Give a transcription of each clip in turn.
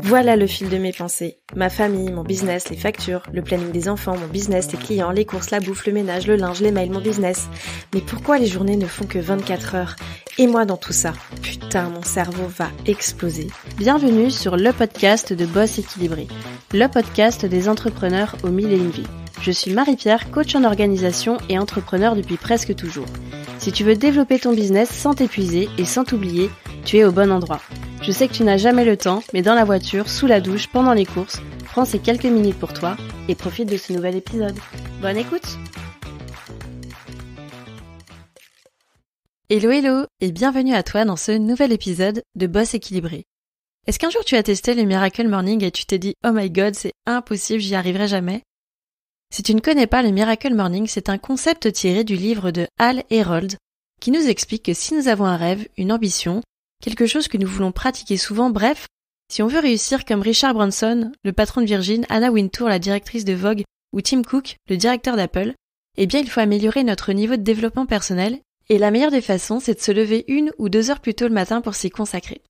Voilà le fil de mes pensées. Ma famille, mon business, les factures, le planning des enfants, mon business, les clients, les courses, la bouffe, le ménage, le linge, les mails, mon business. Mais pourquoi les journées ne font que 24 heures? Et moi dans tout ça? Putain, mon cerveau va exploser. Bienvenue sur le podcast de Boss Équilibré, le podcast des entrepreneurs aux mille et une vies. Je suis Marie-Pierre, coach en organisation et entrepreneur depuis presque toujours. Si tu veux développer ton business sans t'épuiser et sans t'oublier, tu es au bon endroit. Je sais que tu n'as jamais le temps, mais dans la voiture, sous la douche, pendant les courses, prends ces quelques minutes pour toi et profite de ce nouvel épisode. Bonne écoute! Hello hello et bienvenue à toi dans ce nouvel épisode de Boss Équilibré. Est-ce qu'un jour tu as testé le Miracle Morning et tu t'es dit « Oh my god, c'est impossible, j'y arriverai jamais » ? Si tu ne connais pas le Miracle Morning, c'est un concept tiré du livre de Hal Herold qui nous explique que si nous avons un rêve, une ambition, quelque chose que nous voulons pratiquer souvent, bref, si on veut réussir comme Richard Branson, le patron de Virgin, Anna Wintour, la directrice de Vogue, ou Tim Cook, le directeur d'Apple, eh bien il faut améliorer notre niveau de développement personnel, et la meilleure des façons, c'est de se lever 1 ou 2 heures plus tôt le matin pour s'y consacrer.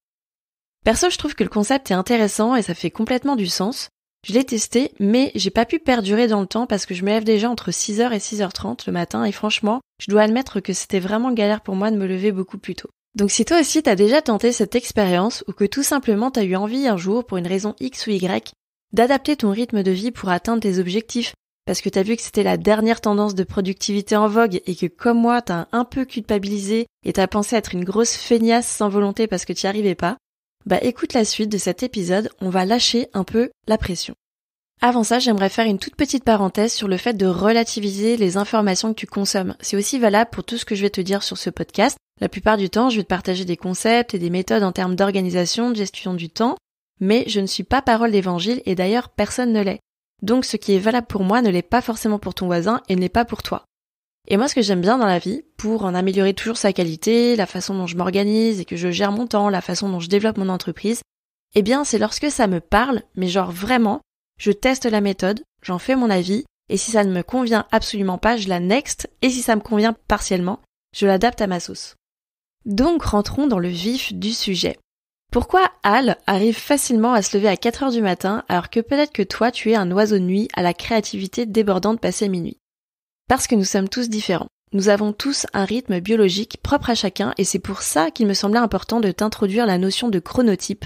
Perso, je trouve que le concept est intéressant et ça fait complètement du sens. Je l'ai testé, mais j'ai pas pu perdurer dans le temps parce que je me lève déjà entre 6h et 6h30 le matin, et franchement, je dois admettre que c'était vraiment galère pour moi de me lever beaucoup plus tôt. Donc si toi aussi t'as déjà tenté cette expérience ou que tout simplement t'as eu envie un jour, pour une raison X ou Y, d'adapter ton rythme de vie pour atteindre tes objectifs, parce que t'as vu que c'était la dernière tendance de productivité en vogue et que comme moi t'as un peu culpabilisé et t'as pensé être une grosse feignasse sans volonté parce que t'y arrivais pas, bah écoute la suite de cet épisode, on va lâcher un peu la pression. Avant ça, j'aimerais faire une toute petite parenthèse sur le fait de relativiser les informations que tu consommes. C'est aussi valable pour tout ce que je vais te dire sur ce podcast. La plupart du temps, je vais te partager des concepts et des méthodes en termes d'organisation, de gestion du temps, mais je ne suis pas parole d'évangile et d'ailleurs personne ne l'est. Donc ce qui est valable pour moi ne l'est pas forcément pour ton voisin et ne l'est pas pour toi. Et moi ce que j'aime bien dans la vie, pour en améliorer toujours sa qualité, la façon dont je m'organise et que je gère mon temps, la façon dont je développe mon entreprise, eh bien c'est lorsque ça me parle, mais genre vraiment, je teste la méthode, j'en fais mon avis, et si ça ne me convient absolument pas, je la next, et si ça me convient partiellement, je l'adapte à ma sauce. Donc rentrons dans le vif du sujet. Pourquoi Hal arrive facilement à se lever à 4h du matin alors que peut-être que toi tu es un oiseau de nuit à la créativité débordante passé minuit? Parce que nous sommes tous différents. Nous avons tous un rythme biologique propre à chacun et c'est pour ça qu'il me semblait important de t'introduire la notion de chronotype.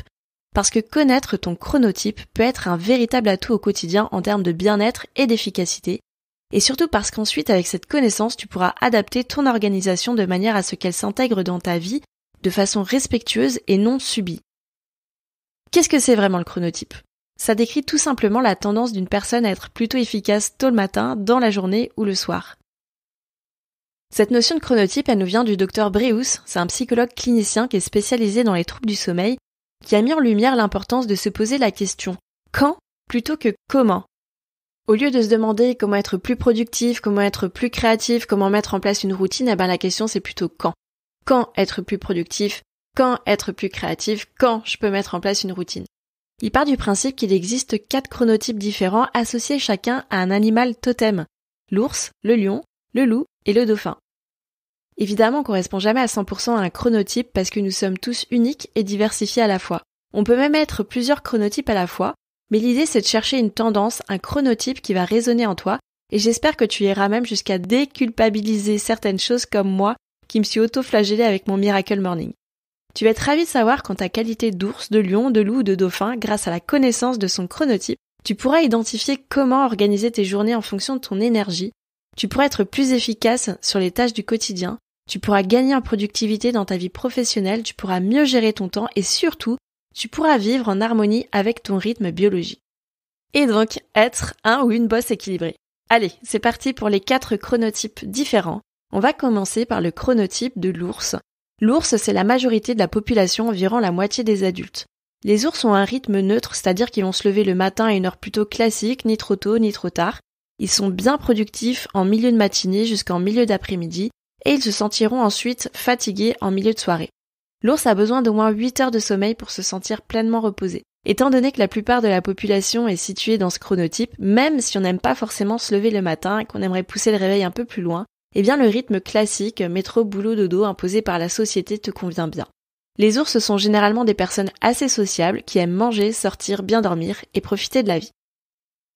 Parce que connaître ton chronotype peut être un véritable atout au quotidien en termes de bien-être et d'efficacité. Et surtout parce qu'ensuite, avec cette connaissance, tu pourras adapter ton organisation de manière à ce qu'elle s'intègre dans ta vie de façon respectueuse et non subie. Qu'est-ce que c'est vraiment le chronotype ? Ça décrit tout simplement la tendance d'une personne à être plutôt efficace tôt le matin, dans la journée ou le soir. Cette notion de chronotype, elle nous vient du docteur Breus, c'est un psychologue clinicien qui est spécialisé dans les troubles du sommeil, qui a mis en lumière l'importance de se poser la question « quand ?» plutôt que « comment ?» Au lieu de se demander comment être plus productif, comment être plus créatif, comment mettre en place une routine, eh ben la question c'est plutôt « quand ?» Quand être plus productif? Quand être plus créatif? Quand je peux mettre en place une routine? Il part du principe qu'il existe 4 chronotypes différents associés chacun à un animal totem. L'ours, le lion, le loup et le dauphin. Évidemment, on ne correspond jamais à 100% à un chronotype parce que nous sommes tous uniques et diversifiés à la fois. On peut même être plusieurs chronotypes à la fois, mais l'idée c'est de chercher une tendance, un chronotype qui va résonner en toi, et j'espère que tu iras même jusqu'à déculpabiliser certaines choses comme moi, qui me suis auto-flagellée avec mon Miracle Morning. Tu vas être ravi de savoir qu'en ta qualité d'ours, de lion, de loup ou de dauphin, grâce à la connaissance de son chronotype, tu pourras identifier comment organiser tes journées en fonction de ton énergie, tu pourras être plus efficace sur les tâches du quotidien, tu pourras gagner en productivité dans ta vie professionnelle, tu pourras mieux gérer ton temps et surtout, tu pourras vivre en harmonie avec ton rythme biologique. Et donc, être un ou une boss équilibrée. Allez, c'est parti pour les 4 chronotypes différents. On va commencer par le chronotype de l'ours. L'ours, c'est la majorité de la population, environ la moitié des adultes. Les ours ont un rythme neutre, c'est-à-dire qu'ils vont se lever le matin à une heure plutôt classique, ni trop tôt, ni trop tard. Ils sont bien productifs en milieu de matinée jusqu'en milieu d'après-midi, et ils se sentiront ensuite fatigués en milieu de soirée. L'ours a besoin d'au moins 8 heures de sommeil pour se sentir pleinement reposé. Étant donné que la plupart de la population est située dans ce chronotype, même si on n'aime pas forcément se lever le matin et qu'on aimerait pousser le réveil un peu plus loin, eh bien le rythme classique, métro, boulot, dodo, imposé par la société te convient bien. Les ours sont généralement des personnes assez sociables qui aiment manger, sortir, bien dormir et profiter de la vie.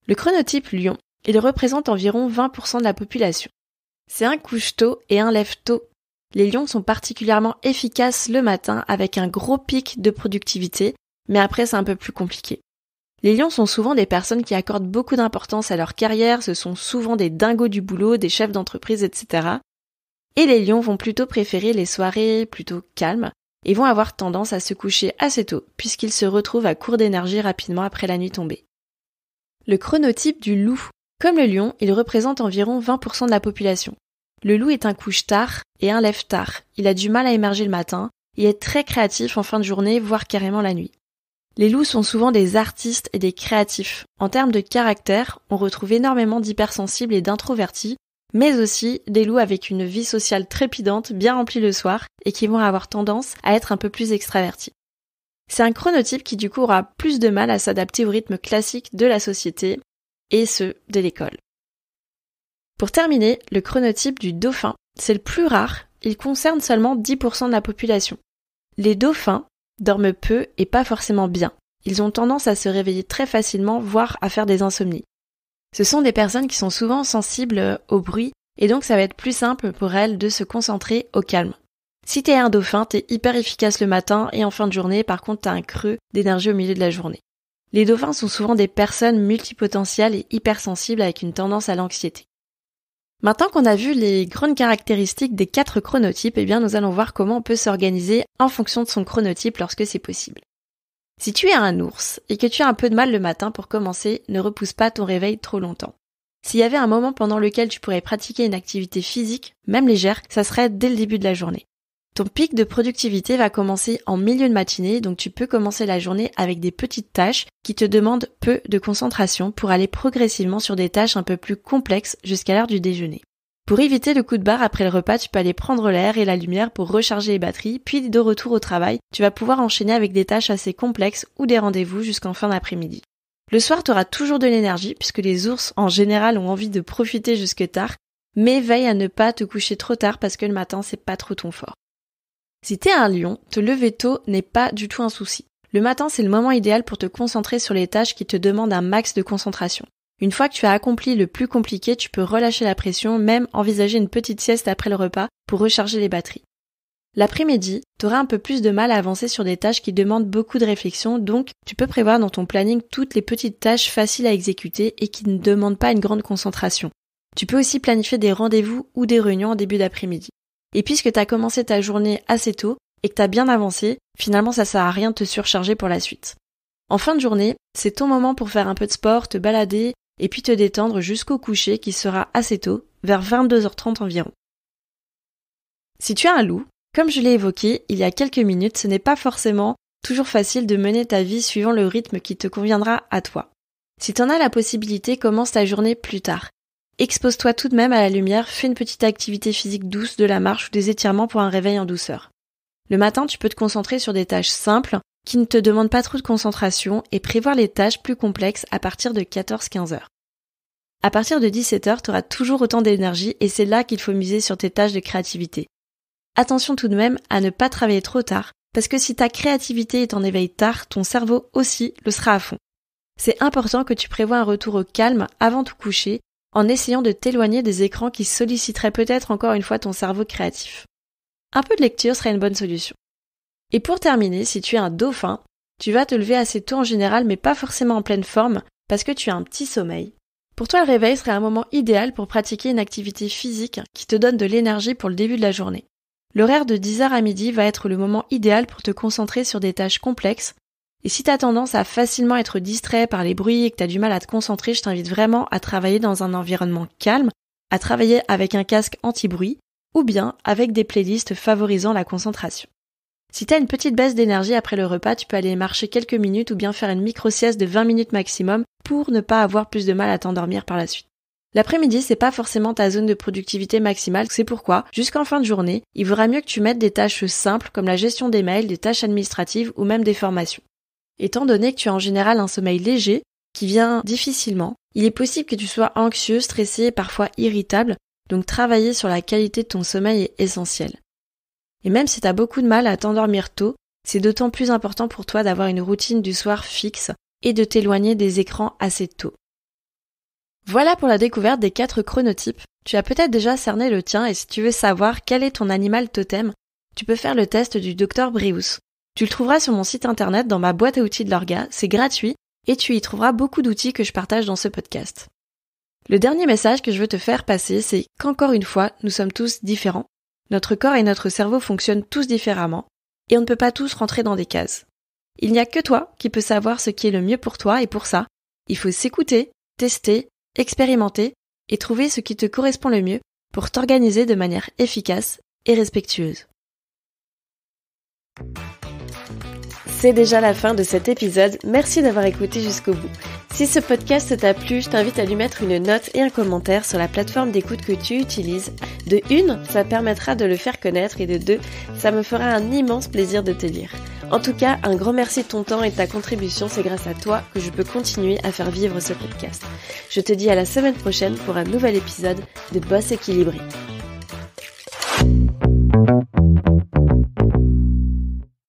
Le chronotype lion, il représente environ 20% de la population. C'est un couche-tôt et un lève-tôt. Les lions sont particulièrement efficaces le matin avec un gros pic de productivité, mais après c'est un peu plus compliqué. Les lions sont souvent des personnes qui accordent beaucoup d'importance à leur carrière, ce sont souvent des dingos du boulot, des chefs d'entreprise, etc. Et les lions vont plutôt préférer les soirées plutôt calmes et vont avoir tendance à se coucher assez tôt, puisqu'ils se retrouvent à court d'énergie rapidement après la nuit tombée. Le chronotype du loup. Comme le lion, il représente environ 20% de la population. Le loup est un couche-tard et un lève-tard. Il a du mal à émerger le matin et est très créatif en fin de journée, voire carrément la nuit. Les loups sont souvent des artistes et des créatifs. En termes de caractère, on retrouve énormément d'hypersensibles et d'introvertis, mais aussi des loups avec une vie sociale trépidante, bien remplie le soir, et qui vont avoir tendance à être un peu plus extravertis. C'est un chronotype qui du coup aura plus de mal à s'adapter au rythme classique de la société, et ceux de l'école. Pour terminer, le chronotype du dauphin, c'est le plus rare, il concerne seulement 10% de la population. Les dauphins dorment peu et pas forcément bien. Ils ont tendance à se réveiller très facilement, voire à faire des insomnies. Ce sont des personnes qui sont souvent sensibles au bruit et donc ça va être plus simple pour elles de se concentrer au calme. Si t'es un dauphin, t'es hyper efficace le matin et en fin de journée, par contre t'as un creux d'énergie au milieu de la journée. Les dauphins sont souvent des personnes multipotentielles et hypersensibles avec une tendance à l'anxiété. Maintenant qu'on a vu les grandes caractéristiques des 4 chronotypes, eh bien nous allons voir comment on peut s'organiser en fonction de son chronotype lorsque c'est possible. Si tu es un ours et que tu as un peu de mal le matin pour commencer, ne repousse pas ton réveil trop longtemps. S'il y avait un moment pendant lequel tu pourrais pratiquer une activité physique, même légère, ça serait dès le début de la journée. Ton pic de productivité va commencer en milieu de matinée, donc tu peux commencer la journée avec des petites tâches qui te demandent peu de concentration pour aller progressivement sur des tâches un peu plus complexes jusqu'à l'heure du déjeuner. Pour éviter le coup de barre après le repas, tu peux aller prendre l'air et la lumière pour recharger les batteries, puis de retour au travail, tu vas pouvoir enchaîner avec des tâches assez complexes ou des rendez-vous jusqu'en fin d'après-midi. Le soir, tu auras toujours de l'énergie puisque les ours en général ont envie de profiter jusque tard, mais veille à ne pas te coucher trop tard parce que le matin c'est pas trop ton fort. Si t'es un lion, te lever tôt n'est pas du tout un souci. Le matin, c'est le moment idéal pour te concentrer sur les tâches qui te demandent un max de concentration. Une fois que tu as accompli le plus compliqué, tu peux relâcher la pression, même envisager une petite sieste après le repas pour recharger les batteries. L'après-midi, t'auras un peu plus de mal à avancer sur des tâches qui demandent beaucoup de réflexion, donc tu peux prévoir dans ton planning toutes les petites tâches faciles à exécuter et qui ne demandent pas une grande concentration. Tu peux aussi planifier des rendez-vous ou des réunions en début d'après-midi. Et puisque tu as commencé ta journée assez tôt et que tu as bien avancé, finalement ça sert à rien de te surcharger pour la suite. En fin de journée, c'est ton moment pour faire un peu de sport, te balader et puis te détendre jusqu'au coucher qui sera assez tôt, vers 22h30 environ. Si tu as un loup, comme je l'ai évoqué il y a quelques minutes, ce n'est pas forcément toujours facile de mener ta vie suivant le rythme qui te conviendra à toi. Si tu en as la possibilité, commence ta journée plus tard. Expose-toi tout de même à la lumière, fais une petite activité physique douce, de la marche ou des étirements pour un réveil en douceur. Le matin, tu peux te concentrer sur des tâches simples qui ne te demandent pas trop de concentration et prévoir les tâches plus complexes à partir de 14-15 heures. À partir de 17 heures, tu auras toujours autant d'énergie et c'est là qu'il faut miser sur tes tâches de créativité. Attention tout de même à ne pas travailler trop tard parce que si ta créativité est en éveil tard, ton cerveau aussi le sera à fond. C'est important que tu prévois un retour au calme avant de te coucher en essayant de t'éloigner des écrans qui solliciteraient peut-être encore une fois ton cerveau créatif. Un peu de lecture serait une bonne solution. Et pour terminer, si tu es un dauphin, tu vas te lever assez tôt en général mais pas forcément en pleine forme parce que tu as un petit sommeil. Pour toi, le réveil serait un moment idéal pour pratiquer une activité physique qui te donne de l'énergie pour le début de la journée. L'horaire de 10h à midi va être le moment idéal pour te concentrer sur des tâches complexes. Et si tu as tendance à facilement être distrait par les bruits et que tu as du mal à te concentrer, je t'invite vraiment à travailler dans un environnement calme, à travailler avec un casque anti-bruit ou bien avec des playlists favorisant la concentration. Si tu as une petite baisse d'énergie après le repas, tu peux aller marcher quelques minutes ou bien faire une micro-sieste de 20 minutes maximum pour ne pas avoir plus de mal à t'endormir par la suite. L'après-midi, c'est pas forcément ta zone de productivité maximale, c'est pourquoi, jusqu'en fin de journée, il vaudra mieux que tu mettes des tâches simples comme la gestion des mails, des tâches administratives ou même des formations. Étant donné que tu as en général un sommeil léger, qui vient difficilement, il est possible que tu sois anxieux, stressé et parfois irritable, donc travailler sur la qualité de ton sommeil est essentiel. Et même si tu as beaucoup de mal à t'endormir tôt, C'est d'autant plus important pour toi d'avoir une routine du soir fixe et de t'éloigner des écrans assez tôt. Voilà pour la découverte des 4 chronotypes. Tu as peut-être déjà cerné le tien et si tu veux savoir quel est ton animal totem, tu peux faire le test du Dr Breus. Tu le trouveras sur mon site internet dans ma boîte à outils de l'orga, c'est gratuit et tu y trouveras beaucoup d'outils que je partage dans ce podcast. Le dernier message que je veux te faire passer, c'est qu'encore une fois, nous sommes tous différents. Notre corps et notre cerveau fonctionnent tous différemment et on ne peut pas tous rentrer dans des cases. Il n'y a que toi qui peux savoir ce qui est le mieux pour toi et pour ça, il faut s'écouter, tester, expérimenter et trouver ce qui te correspond le mieux pour t'organiser de manière efficace et respectueuse. C'est déjà la fin de cet épisode, merci d'avoir écouté jusqu'au bout. Si ce podcast t'a plu, je t'invite à lui mettre une note et un commentaire sur la plateforme d'écoute que tu utilises. De 1, ça permettra de le faire connaître et de 2, ça me fera un immense plaisir de te lire. En tout cas, un grand merci de ton temps et de ta contribution, c'est grâce à toi que je peux continuer à faire vivre ce podcast. Je te dis à la semaine prochaine pour un nouvel épisode de Boss équilibré.